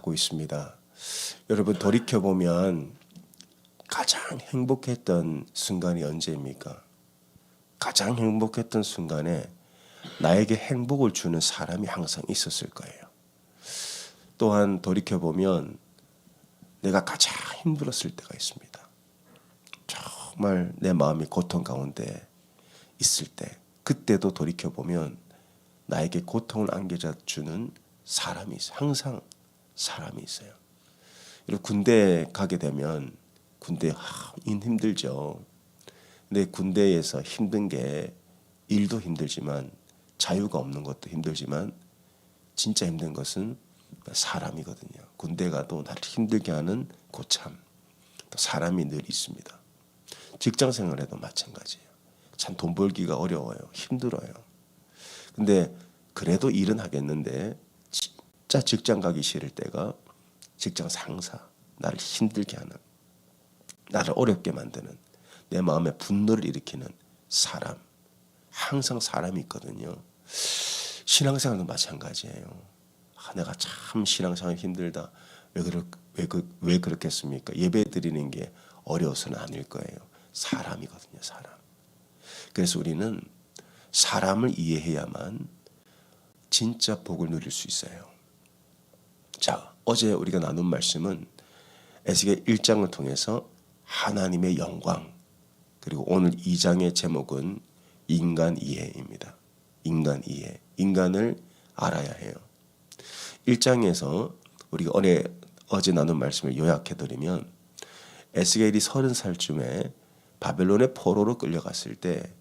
갖고 있습니다. 여러분 돌이켜보면 가장 행복했던 순간이 언제입니까? 가장 행복했던 순간에 나에게 행복을 주는 사람이 항상 있었을 거예요. 또한 돌이켜보면 내가 가장 힘들었을 때가 있습니다. 정말 내 마음이 고통 가운데 있을 때, 그때도 돌이켜보면 나에게 고통을 안겨주는 사람이 있어요. 항상 사람이 있어요. 그리고 군대에 가게 되면 군대 힘들죠. 근데 군대에서 힘든 게 일도 힘들지만 자유가 없는 것도 힘들지만 진짜 힘든 것은 사람이거든요. 군대 가도 나를 힘들게 하는 고참, 또 사람이 늘 있습니다. 직장 생활에도 마찬가지예요. 참 돈 벌기가 어려워요. 힘들어요. 근데 그래도 일은 하겠는데 진짜 직장 가기 싫을 때가 직장 상사, 나를 힘들게 하는, 나를 어렵게 만드는, 내 마음에 분노를 일으키는 사람, 항상 사람이 있거든요. 신앙생활도 마찬가지예요. 내가 참 신앙생활 힘들다. 왜 그렇겠습니까? 예배 드리는 게 어려워서는 아닐 거예요. 사람이거든요. 사람. 그래서 우리는 사람을 이해해야만 진짜 복을 누릴 수 있어요. 자, 어제 우리가 나눈 말씀은 에스겔 1장을 통해서 하나님의 영광, 그리고 오늘 2장의 제목은 인간 이해입니다. 인간 이해. 인간을 알아야 해요. 1장에서 우리가 어제 나눈 말씀을 요약해드리면 에스겔이 30살쯤에 바벨론의 포로로 끌려갔을 때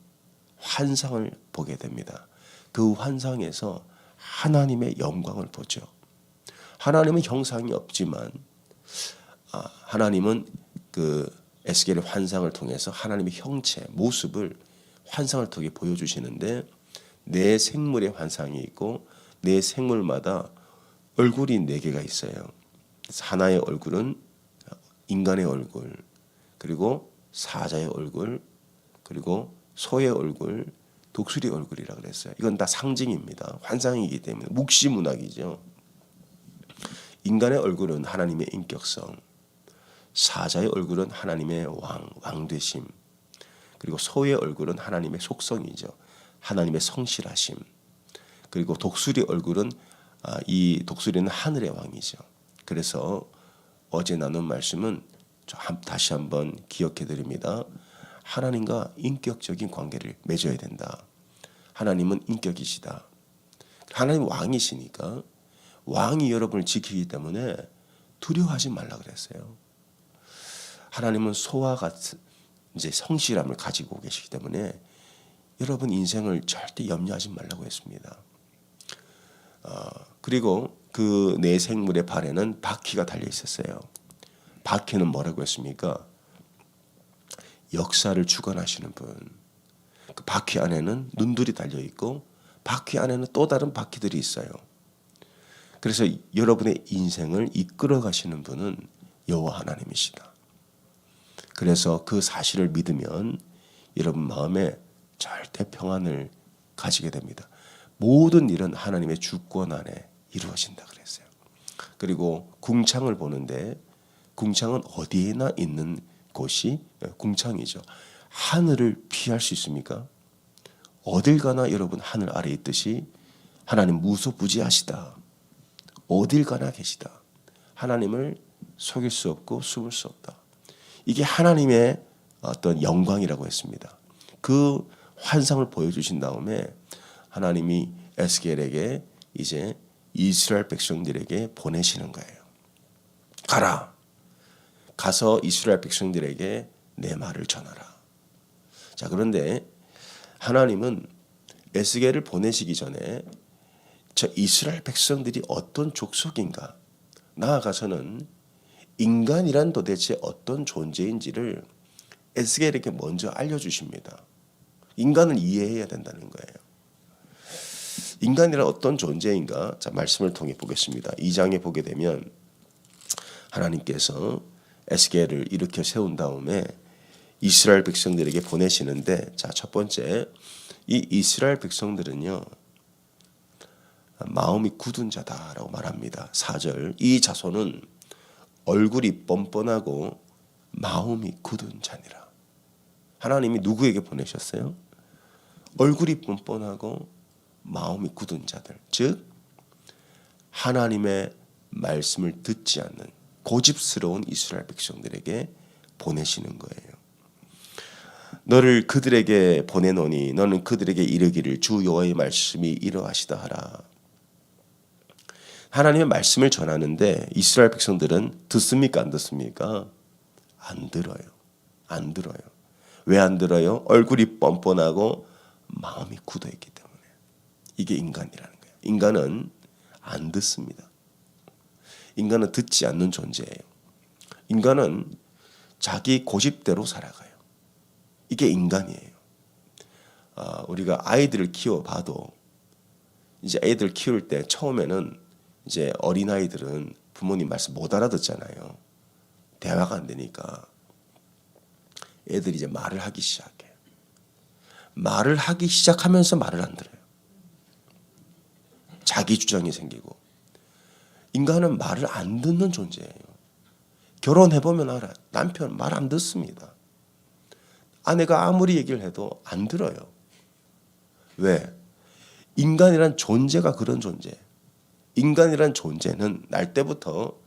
환상을 보게 됩니다. 그 환상에서 하나님의 영광을 보죠. 하나님은 형상이 없지만 하나님은 그 에스겔의 환상을 통해서 하나님의 형체, 모습을 환상을 통해 보여주시는데 내 생물의 환상이 있고 내 생물마다 얼굴이 4개가 있어요. 그래서 하나의 얼굴은 인간의 얼굴, 그리고 사자의 얼굴, 그리고 소의 얼굴, 독수리 얼굴이라고 그랬어요. 이건 다 상징입니다. 환상이기 때문에 묵시문학이죠. 인간의 얼굴은 하나님의 인격성, 사자의 얼굴은 하나님의 왕되심, 그리고 소의 얼굴은 하나님의 속성이죠. 하나님의 성실하심, 그리고 독수리 얼굴은 이 독수리는 하늘의 왕이죠. 그래서 어제 나눈 말씀은 다시 한번 기억해 드립니다. 하나님과 인격적인 관계를 맺어야 된다. 하나님은 인격이시다. 하나님 왕이시니까 왕이 여러분을 지키기 때문에 두려워하지 말라 그랬어요. 하나님은 소와 같은 이제 성실함을 가지고 계시기 때문에 여러분 인생을 절대 염려하지 말라고 했습니다. 그리고 그 네 생물의 발에는 바퀴가 달려 있었어요. 바퀴는 뭐라고 했습니까? 역사를 주관하시는 분. 그 바퀴 안에는 눈들이 달려 있고 바퀴 안에는 또 다른 바퀴들이 있어요. 그래서 여러분의 인생을 이끌어 가시는 분은 여호와 하나님이시다. 그래서 그 사실을 믿으면 여러분 마음에 절대 평안을 가지게 됩니다. 모든 일은 하나님의 주권 안에 이루어진다 그랬어요. 그리고 궁창을 보는데 궁창은 어디에나 있는 곳이 궁창이죠. 하늘을 피할 수 있습니까? 어딜 가나 여러분 하늘 아래 있듯이 하나님 무소부지하시다. 어딜 가나 계시다. 하나님을 속일 수 없고 숨을 수 없다. 이게 하나님의 어떤 영광이라고 했습니다. 그 환상을 보여주신 다음에 하나님이 에스겔에게 이제 이스라엘 백성들에게 보내시는 거예요. 가라. 가서 이스라엘 백성들에게 내 말을 전하라. 자, 그런데 하나님은 에스겔을 보내시기 전에 저 이스라엘 백성들이 어떤 족속인가, 나아가서는 인간이란 도대체 어떤 존재인지를 에스겔에게 먼저 알려주십니다. 인간을 이해해야 된다는 거예요. 인간이란 어떤 존재인가? 자, 말씀을 통해 보겠습니다. 2장에 보게 되면 하나님께서 에스겔을 일으켜 세운 다음에 이스라엘 백성들에게 보내시는데, 자, 첫 번째, 이 이스라엘 백성들은요, 마음이 굳은 자다라고 말합니다. 4절 이 자손은 얼굴이 뻔뻔하고 마음이 굳은 자니라. 하나님이 누구에게 보내셨어요? 얼굴이 뻔뻔하고 마음이 굳은 자들, 즉 하나님의 말씀을 듣지 않는 고집스러운 이스라엘 백성들에게 보내시는 거예요. 너를 그들에게 보내노니 너는 그들에게 이르기를 주 여호와의 말씀이 이러하시다 하라. 하나님의 말씀을 전하는데 이스라엘 백성들은 듣습니까? 안 듣습니까? 안 들어요. 안 들어요. 왜 안 들어요? 얼굴이 뻔뻔하고 마음이 굳어있기 때문에. 이게 인간이라는 거예요. 인간은 안 듣습니다. 인간은 듣지 않는 존재예요. 인간은 자기 고집대로 살아가요. 이게 인간이에요. 우리가 아이들을 키워봐도 이제 애들 키울 때 처음에는 이제 어린아이들은 부모님 말씀 못 알아듣잖아요. 대화가 안 되니까 애들이 이제 말을 하기 시작해요. 말을 하기 시작하면서 말을 안 들어요. 자기 주장이 생기고. 인간은 말을 안 듣는 존재예요. 결혼해보면 알아요. 남편 말 안 듣습니다. 아내가 아무리 얘기를 해도 안 들어요. 왜? 인간이란 존재가 그런 존재예요. 인간이란 존재는 날 때부터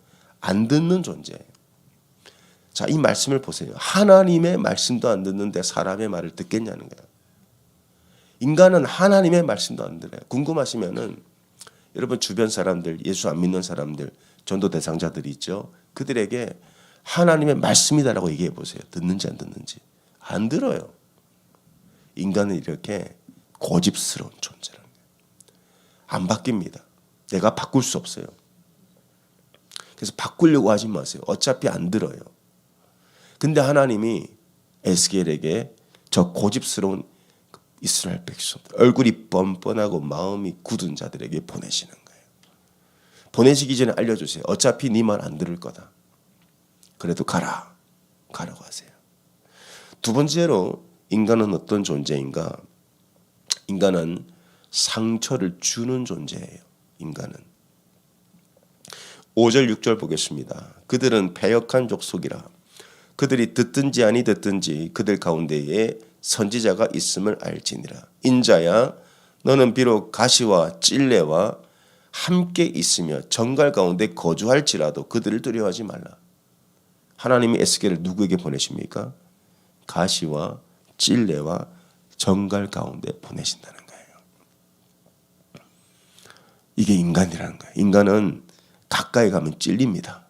안 듣는 존재예요. 자, 이 말씀을 보세요. 하나님의 말씀도 안 듣는데 사람의 말을 듣겠냐는 거예요. 인간은 하나님의 말씀도 안 들어요. 궁금하시면은 여러분 주변 사람들, 예수 안 믿는 사람들, 전도 대상자들이 있죠. 그들에게 하나님의 말씀이다라고 얘기해 보세요. 듣는지 안 듣는지. 안 들어요. 인간은 이렇게 고집스러운 존재라는 거예요. 안 바뀝니다. 내가 바꿀 수 없어요. 그래서 바꾸려고 하지 마세요. 어차피 안 들어요. 근데 하나님이 에스겔에게 저 고집스러운 이스라엘 백성, 얼굴이 뻔뻔하고 마음이 굳은 자들에게 보내시는 거예요. 보내시기 전에 알려주세요. 어차피 네 말 안 들을 거다. 그래도 가라. 가라고 하세요. 두 번째로 인간은 어떤 존재인가? 인간은 상처를 주는 존재예요. 인간은. 5절 6절 보겠습니다. 그들은 패역한 족속이라. 그들이 듣든지 아니 듣든지 그들 가운데에 선지자가 있음을 알지니라. 인자야 너는 비록 가시와 찔레와 함께 있으며 정갈 가운데 거주할지라도 그들을 두려워하지 말라. 하나님이 에스겔을 누구에게 보내십니까? 가시와 찔레와 정갈 가운데 보내신다는 거예요. 이게 인간이라는 거예요. 인간은 가까이 가면 찔립니다.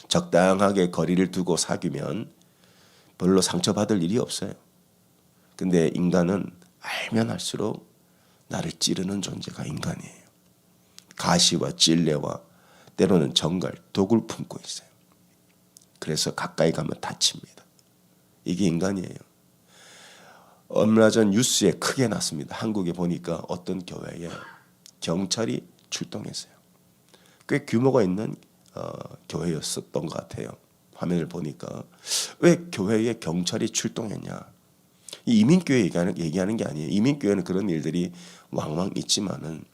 적당하게 거리를 두고 사귀면 별로 상처받을 일이 없어요. 근데 인간은 알면 할수록 나를 찌르는 존재가 인간이에요. 가시와 찔레와 때로는 정갈, 독을 품고 있어요. 그래서 가까이 가면 다칩니다. 이게 인간이에요. 얼마 전 뉴스에 크게 났습니다. 한국에 보니까 어떤 교회에 경찰이 출동했어요. 꽤 규모가 있는 교회였었던 것 같아요. 화면을 보니까 왜 교회에 경찰이 출동했냐? 이 이민교회 얘기하는 게 아니에요. 이민교회는 그런 일들이 왕왕 있지만은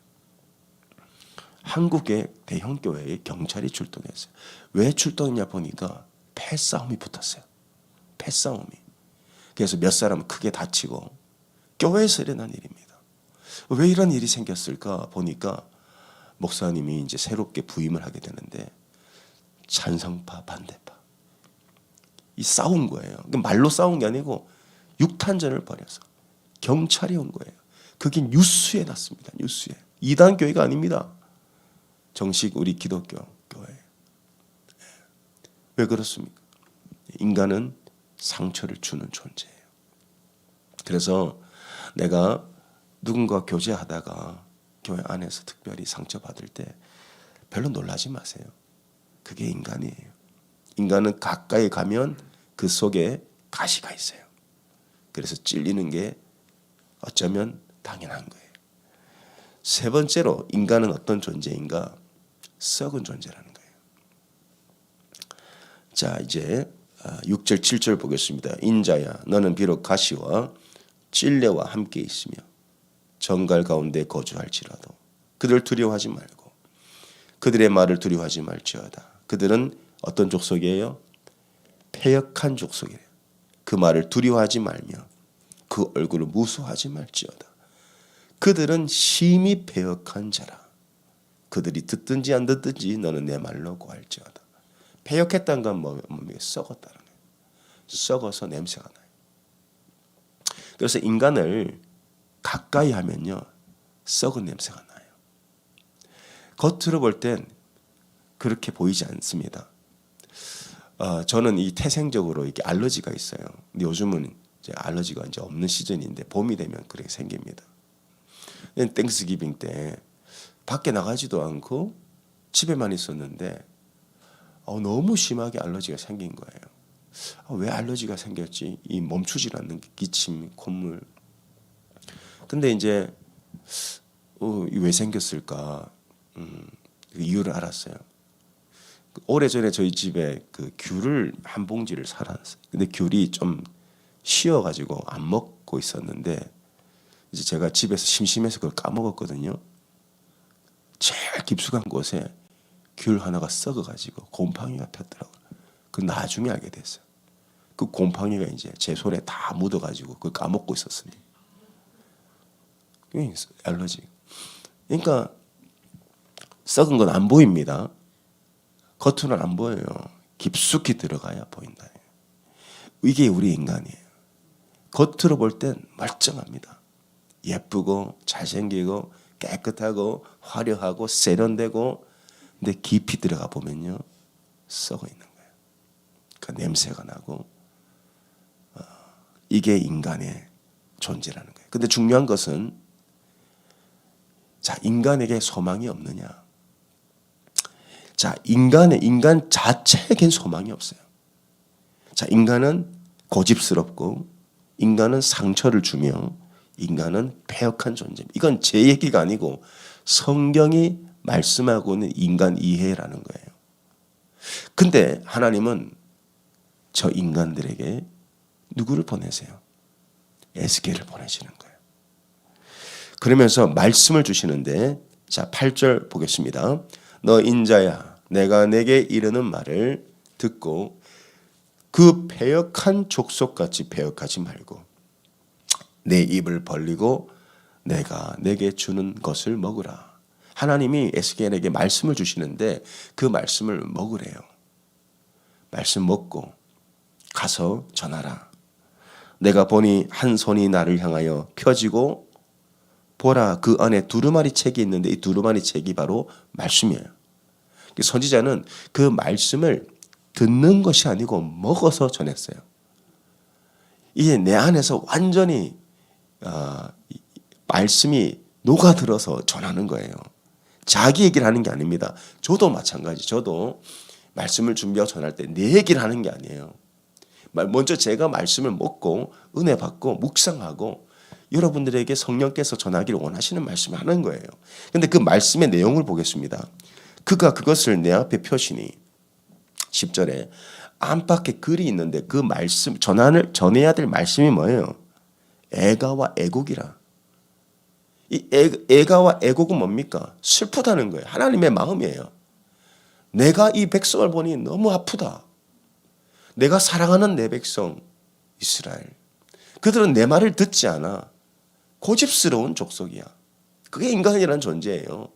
한국의 대형 교회에 경찰이 출동했어요. 왜 출동했냐 보니까 패싸움이 붙었어요. 패싸움이. 그래서 몇 사람은 크게 다치고 교회에서 일어난 일입니다. 왜 이런 일이 생겼을까 보니까 목사님이 이제 새롭게 부임을 하게 되는데 찬성파 반대파 이 싸운 거예요. 말로 싸운 게 아니고 육탄전을 벌여서 경찰이 온 거예요. 그게 뉴스에 났습니다. 뉴스에. 이단 교회가 아닙니다. 정식 우리 기독교 교회. 왜 그렇습니까? 인간은 상처를 주는 존재예요. 그래서 내가 누군가 교제하다가 교회 안에서 특별히 상처받을 때 별로 놀라지 마세요. 그게 인간이에요. 인간은 가까이 가면 그 속에 가시가 있어요. 그래서 찔리는 게 어쩌면 당연한 거예요. 세 번째로 인간은 어떤 존재인가? 썩은 존재라는 거예요. 자, 이제 6절 7절 보겠습니다. 인자야 너는 비록 가시와 찔레와 함께 있으며 정갈 가운데 거주할지라도 그들을 두려워하지 말고 그들의 말을 두려워하지 말지어다. 그들은 어떤 족속이에요? 패역한 족속이에요. 그 말을 두려워하지 말며 그 얼굴을 무수하지 말지어다. 그들은 심히 패역한 자라. 그들이 듣든지 안 듣든지 너는 내 말로 고할지어다. 패역했다는 건 뭡니까? 썩었다는 거예요. 썩어서 냄새가 나요. 그래서 인간을 가까이 하면요, 썩은 냄새가 나요. 겉으로 볼 땐 그렇게 보이지 않습니다. 저는 이 태생적으로 이렇게 알러지가 있어요. 근데 요즘은 이제 알러지가 이제 없는 시즌인데 봄이 되면 그렇게 생깁니다. 땡스기빙 때 밖에 나가지도 않고 집에만 있었는데 너무 심하게 알러지가 생긴 거예요. 왜 알러지가 생겼지? 이 멈추질 않는 기침, 콧물. 근데 이제 왜 생겼을까? 그 이유를 알았어요. 오래전에 저희 집에 그 귤을 한 봉지를 사놨어요. 근데 귤이 좀 쉬어가지고 안 먹고 있었는데 이제 제가 집에서 심심해서 그걸 까먹었거든요. 제일 깊숙한 곳에 귤 하나가 썩어가지고 곰팡이가 폈더라고요. 그 나중에 알게 됐어요. 그 곰팡이가 이제 제 손에 다 묻어가지고 그걸 까먹고 있었으니. 알러지. 그러니까 썩은 건 안 보입니다. 겉으로는 안 보여요. 깊숙이 들어가야 보인다. 이게 우리 인간이에요. 겉으로 볼 땐 멀쩡합니다. 예쁘고 잘생기고 깨끗하고 화려하고 세련되고, 근데 깊이 들어가 보면요, 썩어 있는 거예요. 그 냄새가 나고, 이게 인간의 존재라는 거예요. 근데 중요한 것은, 자, 인간에게 소망이 없느냐? 자, 인간 자체에겐 소망이 없어요. 자, 인간은 고집스럽고, 인간은 상처를 주며, 인간은 패역한 존재. 이건 제 얘기가 아니고 성경이 말씀하고 있는 인간 이해라는 거예요. 근데 하나님은 저 인간들에게 누구를 보내세요? 에스겔을 보내시는 거예요. 그러면서 말씀을 주시는데, 자, 8절 보겠습니다. 너 인자야, 내가 내게 이르는 말을 듣고 그 패역한 족속같이 패역하지 말고 내 입을 벌리고 내가 내게 주는 것을 먹으라. 하나님이 에스겔에게 말씀을 주시는데 그 말씀을 먹으래요. 말씀 먹고 가서 전하라. 내가 보니 한 손이 나를 향하여 펴지고 보라, 그 안에 두루마리 책이 있는데 이 두루마리 책이 바로 말씀이에요. 선지자는 그 말씀을 듣는 것이 아니고 먹어서 전했어요. 이게 내 안에서 완전히 말씀이 녹아들어서 전하는 거예요. 자기 얘기를 하는 게 아닙니다. 저도 마찬가지. 저도 말씀을 준비하고 전할 때 내 얘기를 하는 게 아니에요. 먼저 제가 말씀을 먹고 은혜 받고 묵상하고 여러분들에게 성령께서 전하기를 원하시는 말씀을 하는 거예요. 그런데 그 말씀의 내용을 보겠습니다. 그가 그것을 내 앞에 펴시니 10절에 안팎에 글이 있는데 그 말씀 전해야 될 말씀이 뭐예요? 애가와 애곡이라. 이 애가와 애곡은 뭡니까? 슬프다는 거예요. 하나님의 마음이에요. 내가 이 백성을 보니 너무 아프다. 내가 사랑하는 내 백성 이스라엘. 그들은 내 말을 듣지 않아. 고집스러운 족속이야. 그게 인간이라는 존재예요.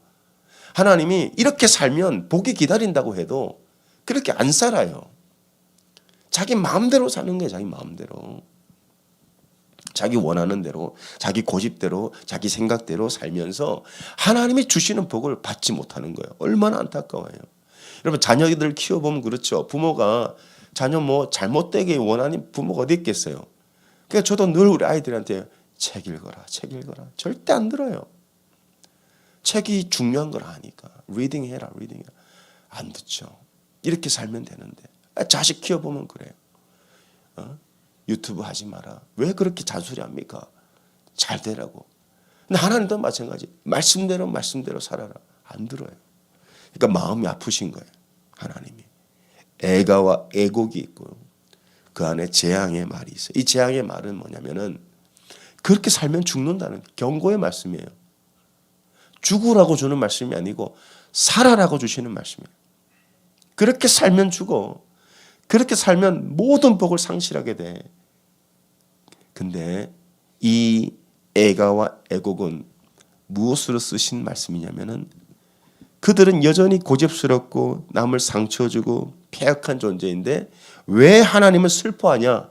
하나님이 이렇게 살면 복이 기다린다고 해도 그렇게 안 살아요. 자기 마음대로 사는 거예요. 자기 마음대로. 자기 원하는 대로, 자기 고집대로, 자기 생각대로 살면서 하나님이 주시는 복을 받지 못하는 거예요. 얼마나 안타까워요. 여러분, 자녀들 키워보면 그렇죠. 부모가 자녀 잘못되게 원하는 부모가 어디 있겠어요. 그러니까 저도 늘 우리 아이들한테 책 읽어라, 책 읽어라. 절대 안 들어요. 책이 중요한 걸 아니까. 리딩 해라. 안 듣죠. 이렇게 살면 되는데. 자식 키워보면 그래요. 유튜브 하지 마라. 왜 그렇게 잔소리합니까? 잘 되라고. 근데 하나님도 마찬가지. 말씀대로 살아라. 안 들어요. 그러니까 마음이 아프신 거예요. 하나님이. 애가와 애곡이 있고 그 안에 재앙의 말이 있어요. 이 재앙의 말은 뭐냐면은 그렇게 살면 죽는다는 경고의 말씀이에요. 죽으라고 주는 말씀이 아니고 살아라고 주시는 말씀이에요. 그렇게 살면 죽어. 그렇게 살면 모든 복을 상실하게 돼. 근데 이 애가와 애곡은 무엇으로 쓰신 말씀이냐면은 그들은 여전히 고집스럽고 남을 상처 주고 패역한 존재인데 왜 하나님을 슬퍼하냐?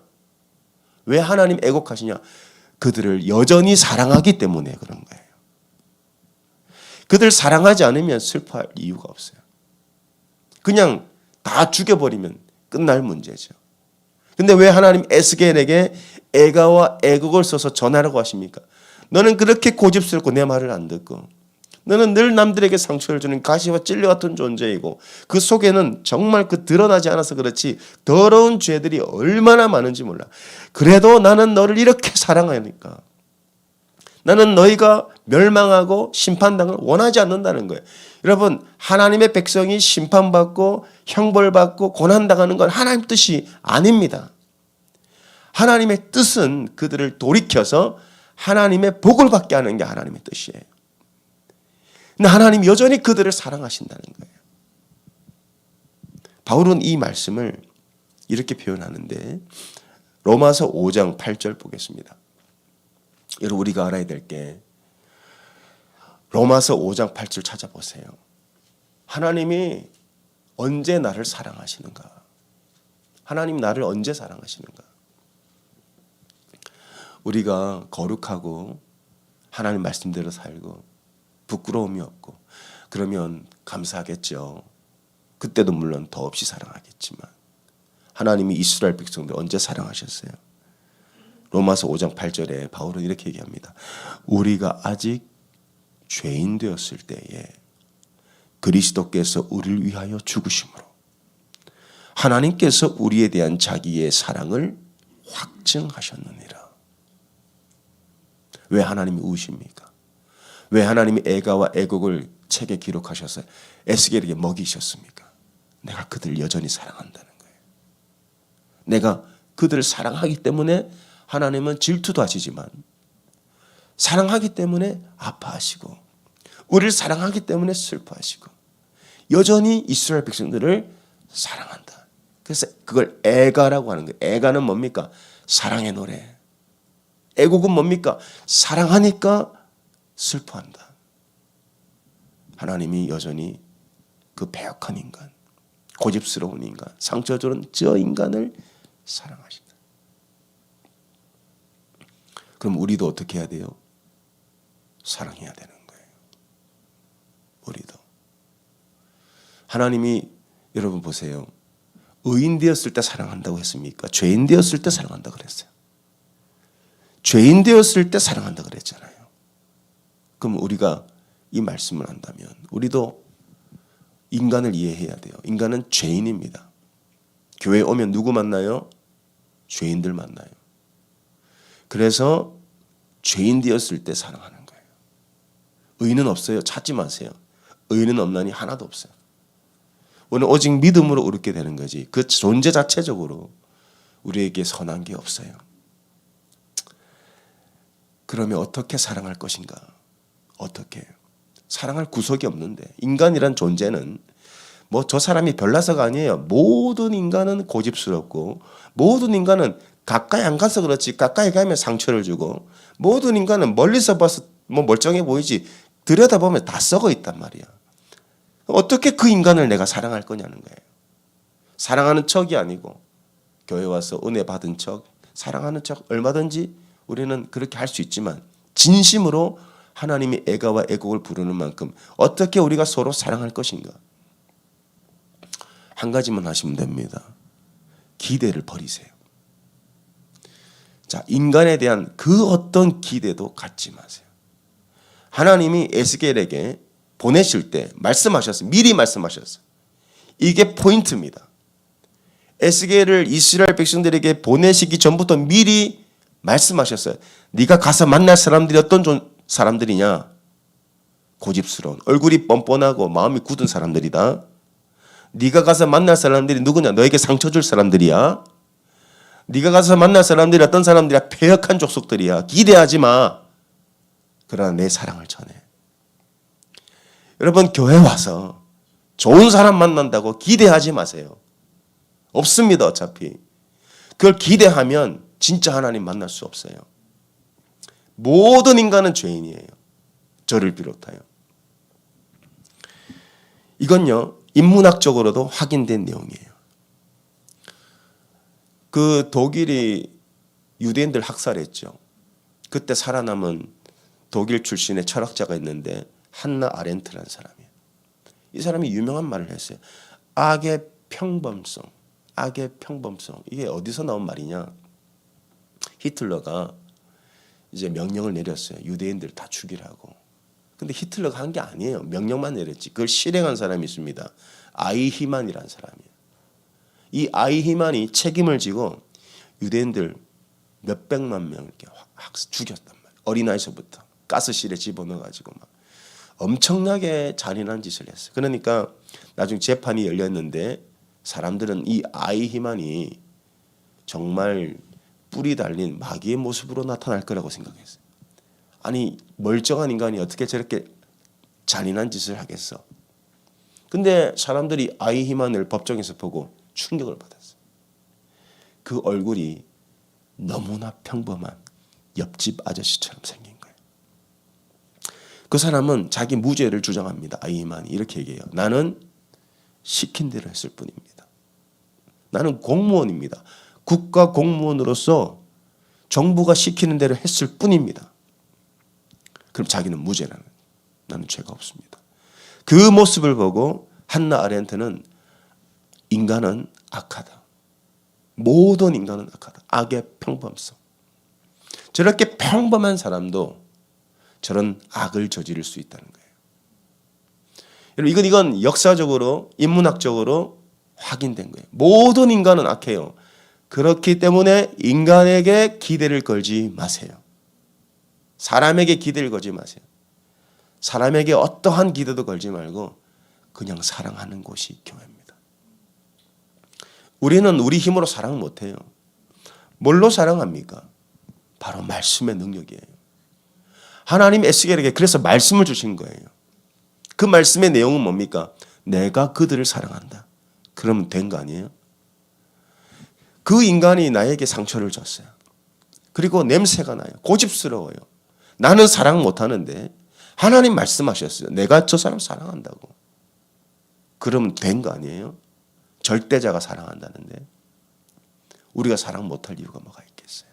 왜 하나님 애곡하시냐? 그들을 여전히 사랑하기 때문에 그런 거예요. 그들 사랑하지 않으면 슬퍼할 이유가 없어요. 그냥 다 죽여버리면 끝날 문제죠. 근데 왜 하나님 에스겔에게 애가와 애곡을 써서 전하라고 하십니까? 너는 그렇게 고집스럽고 내 말을 안 듣고 너는 늘 남들에게 상처를 주는 가시와 찔려 같은 존재이고 그 속에는 정말 그 드러나지 않아서 그렇지 더러운 죄들이 얼마나 많은지 몰라. 그래도 나는 너를 이렇게 사랑하니까 나는 너희가 멸망하고 심판당을 원하지 않는다는 거예요. 여러분, 하나님의 백성이 심판받고 형벌받고 고난당하는 건 하나님 뜻이 아닙니다. 하나님의 뜻은 그들을 돌이켜서 하나님의 복을 받게 하는 게 하나님의 뜻이에요. 근데 하나님 여전히 그들을 사랑하신다는 거예요. 바울은 이 말씀을 이렇게 표현하는데 로마서 5장 8절 보겠습니다. 여러분 우리가 알아야 될 게 로마서 5장 8절 찾아보세요. 하나님이 언제 나를 사랑하시는가? 하나님 나를 언제 사랑하시는가? 우리가 거룩하고 하나님 말씀대로 살고 부끄러움이 없고 그러면 감사하겠죠. 그때도 물론 더없이 사랑하겠지만 하나님이 이스라엘 백성들 언제 사랑하셨어요? 로마서 5장 8절에 바울은 이렇게 얘기합니다. 우리가 아직 죄인 되었을 때에 그리스도께서 우리를 위하여 죽으심으로 하나님께서 우리에 대한 자기의 사랑을 확증하셨느니라. 왜 하나님이 우십니까? 왜 하나님이 애가와 애곡을 책에 기록하셔서 에스겔에게 먹이셨습니까? 내가 그들을 여전히 사랑한다는 거예요. 내가 그들을 사랑하기 때문에 하나님은 질투도 하시지만 사랑하기 때문에 아파하시고 우리를 사랑하기 때문에 슬퍼하시고 여전히 이스라엘 백성들을 사랑한다. 그래서 그걸 애가라고 하는 거예요. 애가는 뭡니까? 사랑의 노래. 애곡은 뭡니까? 사랑하니까 슬퍼한다. 하나님이 여전히 그 배역한 인간, 고집스러운 인간, 상처 주는 저 인간을 사랑하신다. 그럼 우리도 어떻게 해야 돼요? 사랑해야 되는 거예요. 우리도. 하나님이 여러분 보세요. 의인 되었을 때 사랑한다고 했습니까? 죄인 되었을 때 사랑한다고 그랬어요. 죄인 되었을 때 사랑한다고 그랬잖아요. 그럼 우리가 이 말씀을 한다면 우리도 인간을 이해해야 돼요. 인간은 죄인입니다. 교회에 오면 누구 만나요? 죄인들 만나요. 그래서 죄인 되었을 때 사랑하는 거예요. 의인은 없어요. 찾지 마세요. 의인은 없나니 하나도 없어요. 우리는 오직 믿음으로 얻게 되는 거지. 그 존재 자체적으로 우리에게 선한 게 없어요. 그러면 어떻게 사랑할 것인가? 어떻게? 사랑할 구석이 없는데 인간이란 존재는 뭐 저 사람이 별나서가 아니에요. 모든 인간은 고집스럽고 모든 인간은 가까이 안 가서 그렇지 가까이 가면 상처를 주고 모든 인간은 멀리서 봐서 뭐 멀쩡해 보이지 들여다보면 다 썩어 있단 말이야. 어떻게 그 인간을 내가 사랑할 거냐는 거예요. 사랑하는 척이 아니고 교회 와서 은혜 받은 척 사랑하는 척 얼마든지 우리는 그렇게 할 수 있지만 진심으로 하나님이 애가와 애곡을 부르는 만큼 어떻게 우리가 서로 사랑할 것인가? 한 가지만 하시면 됩니다. 기대를 버리세요. 자, 인간에 대한 그 어떤 기대도 갖지 마세요. 하나님이 에스겔에게 보내실 때 말씀하셨어요. 미리 말씀하셨어요. 이게 포인트입니다. 에스겔을 이스라엘 백성들에게 보내시기 전부터 미리 말씀하셨어요. 네가 가서 만날 사람들이 어떤 사람들이냐? 고집스러운, 얼굴이 뻔뻔하고 마음이 굳은 사람들이다. 네가 가서 만날 사람들이 누구냐? 너에게 상처 줄 사람들이야. 네가 가서 만날 사람들이 어떤 사람들이야? 패역한 족속들이야. 기대하지 마. 그러나 내 사랑을 전해. 여러분 교회 와서 좋은 사람 만난다고 기대하지 마세요. 없습니다. 어차피. 그걸 기대하면 진짜 하나님 만날 수 없어요. 모든 인간은 죄인이에요. 저를 비롯하여. 이건요, 인문학적으로도 확인된 내용이에요. 그 독일이 유대인들 학살했죠. 그때 살아남은 독일 출신의 철학자가 있는데 한나 아렌트라는 사람이에요. 이 사람이 유명한 말을 했어요. 악의 평범성. 악의 평범성. 이게 어디서 나온 말이냐? 히틀러가 이제 명령을 내렸어요. 유대인들을 다 죽이라고. 근데 히틀러가 한 게 아니에요. 명령만 내렸지. 그걸 실행한 사람이 있습니다. 아이히만이라는 사람이에요. 이 아이히만이 책임을 지고 유대인들 몇백만 명 이렇게 죽였단 말이에요. 어린아이서부터 가스실에 집어넣어가지고 막 엄청나게 잔인한 짓을 했어요. 그러니까 나중에 재판이 열렸는데 사람들은 이 아이히만이 정말 뿔이 달린 마귀의 모습으로 나타날 거라고 생각했어요. 아니 멀쩡한 인간이 어떻게 저렇게 잔인한 짓을 하겠어. 근데 사람들이 아이히만을 법정에서 보고 충격을 받았어요. 그 얼굴이 너무나 평범한 옆집 아저씨처럼 생긴 거예요. 그 사람은 자기 무죄를 주장합니다. 아이히만이 이렇게 얘기해요. 나는 시킨 대로 했을 뿐입니다. 나는 공무원입니다. 국가 공무원으로서 정부가 시키는 대로 했을 뿐입니다. 그럼 자기는 무죄라는, 나는 죄가 없습니다. 그 모습을 보고 한나 아렌트는 인간은 악하다. 모든 인간은 악하다. 악의 평범성. 저렇게 평범한 사람도 저런 악을 저지를 수 있다는 거예요. 여러분 이건 역사적으로 인문학적으로 확인된 거예요. 모든 인간은 악해요. 그렇기 때문에 인간에게 기대를 걸지 마세요. 사람에게 기대를 걸지 마세요. 사람에게 어떠한 기대도 걸지 말고 그냥 사랑하는 곳이 교회입니다. 우리는 우리 힘으로 사랑 못해요. 뭘로 사랑합니까? 바로 말씀의 능력이에요. 하나님 에스겔에게 그래서 말씀을 주신 거예요. 그 말씀의 내용은 뭡니까? 내가 그들을 사랑한다. 그러면 된 거 아니에요? 그 인간이 나에게 상처를 줬어요. 그리고 냄새가 나요. 고집스러워요. 나는 사랑 못하는데 하나님 말씀하셨어요. 내가 저 사람 사랑한다고. 그러면 된 거 아니에요? 절대자가 사랑한다는데 우리가 사랑 못할 이유가 뭐가 있겠어요?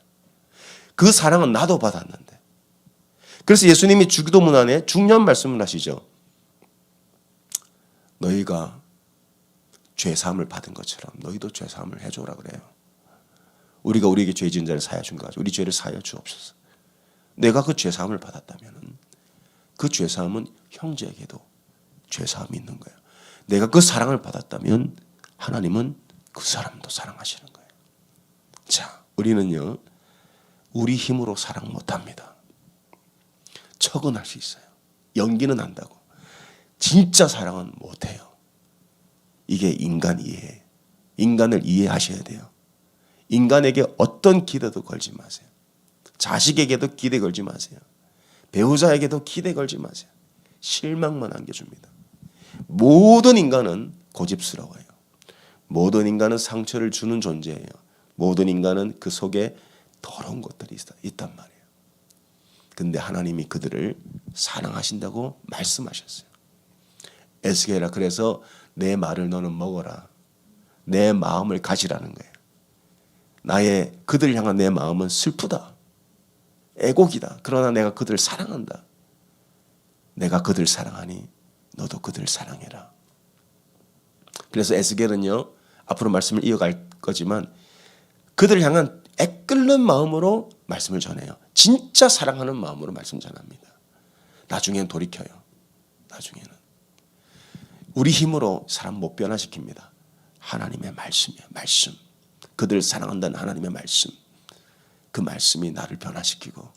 그 사랑은 나도 받았는데. 그래서 예수님이 주기도문 안에 중요한 말씀을 하시죠. 너희가 죄사함을 받은 것처럼 너희도 죄사함을 해줘라 그래요. 우리가 우리에게 죄 지은 자를 사하여 준 거 가지고 우리 죄를 사하여 주옵소서. 내가 그 죄사함을 받았다면 그 죄사함은 형제에게도 죄사함이 있는 거예요. 내가 그 사랑을 받았다면 하나님은 그 사람도 사랑하시는 거예요. 자, 우리는요 우리 힘으로 사랑 못합니다. 척은 할 수 있어요. 연기는 한다고. 진짜 사랑은 못해요. 이게 인간 이해. 인간을 이해하셔야 돼요. 인간에게 어떤 기대도 걸지 마세요. 자식에게도 기대 걸지 마세요. 배우자에게도 기대 걸지 마세요. 실망만 안겨줍니다. 모든 인간은 고집스러워요. 모든 인간은 상처를 주는 존재예요. 모든 인간은 그 속에 더러운 것들이 있단 말이에요. 근데 하나님이 그들을 사랑하신다고 말씀하셨어요. 에스겔아 그래서 내 말을 너는 먹어라. 내 마음을 가지라는 거예요. 나의 그들을 향한 내 마음은 슬프다. 애곡이다. 그러나 내가 그들을 사랑한다. 내가 그들을 사랑하니 너도 그들을 사랑해라. 그래서 에스겔은요. 앞으로 말씀을 이어갈 거지만 그들을 향한 애끓는 마음으로 말씀을 전해요. 진짜 사랑하는 마음으로 말씀 전합니다. 나중엔 돌이켜요. 나중에는. 우리 힘으로 사람 못 변화시킵니다. 하나님의 말씀이에요. 말씀. 그들을 사랑한다는 하나님의 말씀. 그 말씀이 나를 변화시키고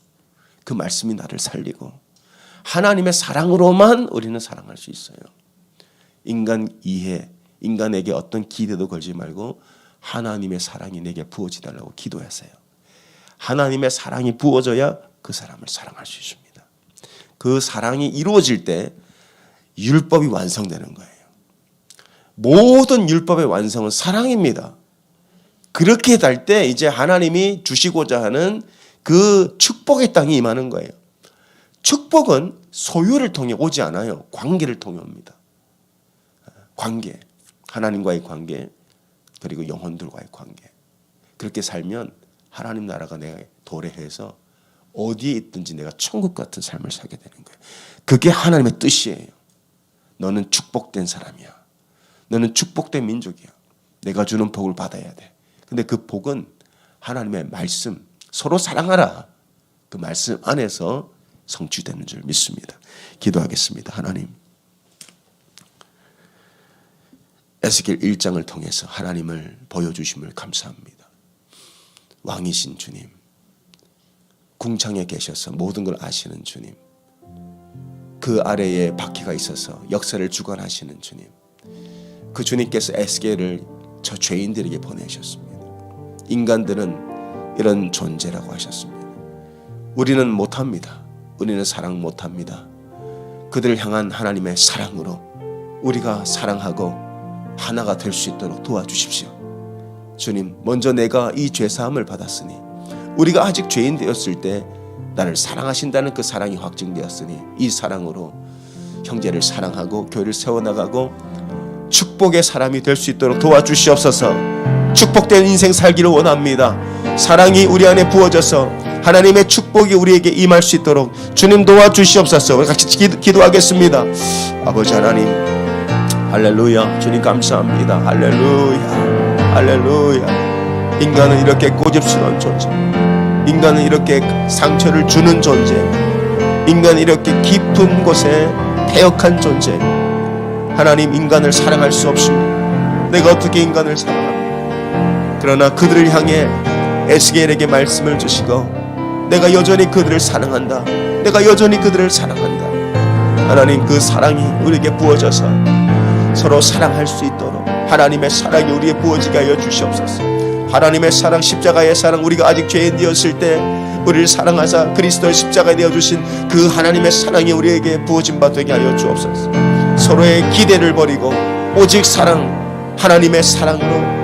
그 말씀이 나를 살리고 하나님의 사랑으로만 우리는 사랑할 수 있어요. 인간 이해, 인간에게 어떤 기대도 걸지 말고 하나님의 사랑이 내게 부어지달라고 기도하세요. 하나님의 사랑이 부어져야 그 사람을 사랑할 수 있습니다. 그 사랑이 이루어질 때 율법이 완성되는 거예요. 모든 율법의 완성은 사랑입니다. 그렇게 될 때 이제 하나님이 주시고자 하는 그 축복의 땅이 임하는 거예요. 축복은 소유를 통해 오지 않아요. 관계를 통해 옵니다. 관계, 하나님과의 관계, 그리고 영혼들과의 관계. 그렇게 살면 하나님 나라가 내가 도래해서 어디에 있든지 내가 천국 같은 삶을 살게 되는 거예요. 그게 하나님의 뜻이에요. 너는 축복된 사람이야. 너는 축복된 민족이야. 내가 주는 복을 받아야 돼. 근데 그 복은 하나님의 말씀, 서로 사랑하라. 그 말씀 안에서 성취되는 줄 믿습니다. 기도하겠습니다. 하나님, 에스겔 1장을 통해서 하나님을 보여주심을 감사합니다. 왕이신 주님, 궁창에 계셔서 모든 걸 아시는 주님, 그 아래에 바퀴가 있어서 역사를 주관하시는 주님, 그 주님께서 에스겔을 저 죄인들에게 보내셨습니다. 인간들은 이런 존재라고 하셨습니다. 우리는 못합니다. 우리는 사랑 못합니다. 그들을 향한 하나님의 사랑으로 우리가 사랑하고 하나가 될 수 있도록 도와주십시오. 주님, 먼저 내가 이 죄사함을 받았으니, 우리가 아직 죄인 되었을 때 나를 사랑하신다는 그 사랑이 확증되었으니 이 사랑으로 형제를 사랑하고 교회를 세워나가고 축복의 사람이 될 수 있도록 도와주시옵소서. 축복된 인생 살기를 원합니다. 사랑이 우리 안에 부어져서 하나님의 축복이 우리에게 임할 수 있도록 주님 도와주시옵소서. 우리 같이 기도하겠습니다. 아버지 하나님, 할렐루야. 주님 감사합니다. 할렐루야. 할렐루야. 인간은 이렇게 고집스러운 존재, 인간은 이렇게 상처를 주는 존재, 인간은 이렇게 깊은 곳에 패역한 존재. 하나님, 인간을 사랑할 수 없습니다. 내가 어떻게 인간을 사랑합니까? 그러나 그들을 향해 에스겔에게 말씀을 주시고 내가 여전히 그들을 사랑한다. 내가 여전히 그들을 사랑한다. 하나님, 그 사랑이 우리에게 부어져서 서로 사랑할 수 있도록 하나님의 사랑이 우리에게 부어지게 하여 주시옵소서. 하나님의 사랑, 십자가의 사랑, 우리가 아직 죄인 되었을 때 우리를 사랑하사 그리스도의 십자가에 내어주신 그 하나님의 사랑이 우리에게 부어진 바 되게 하여 주옵소서. 서로의 기대를 버리고 오직 사랑, 하나님의 사랑으로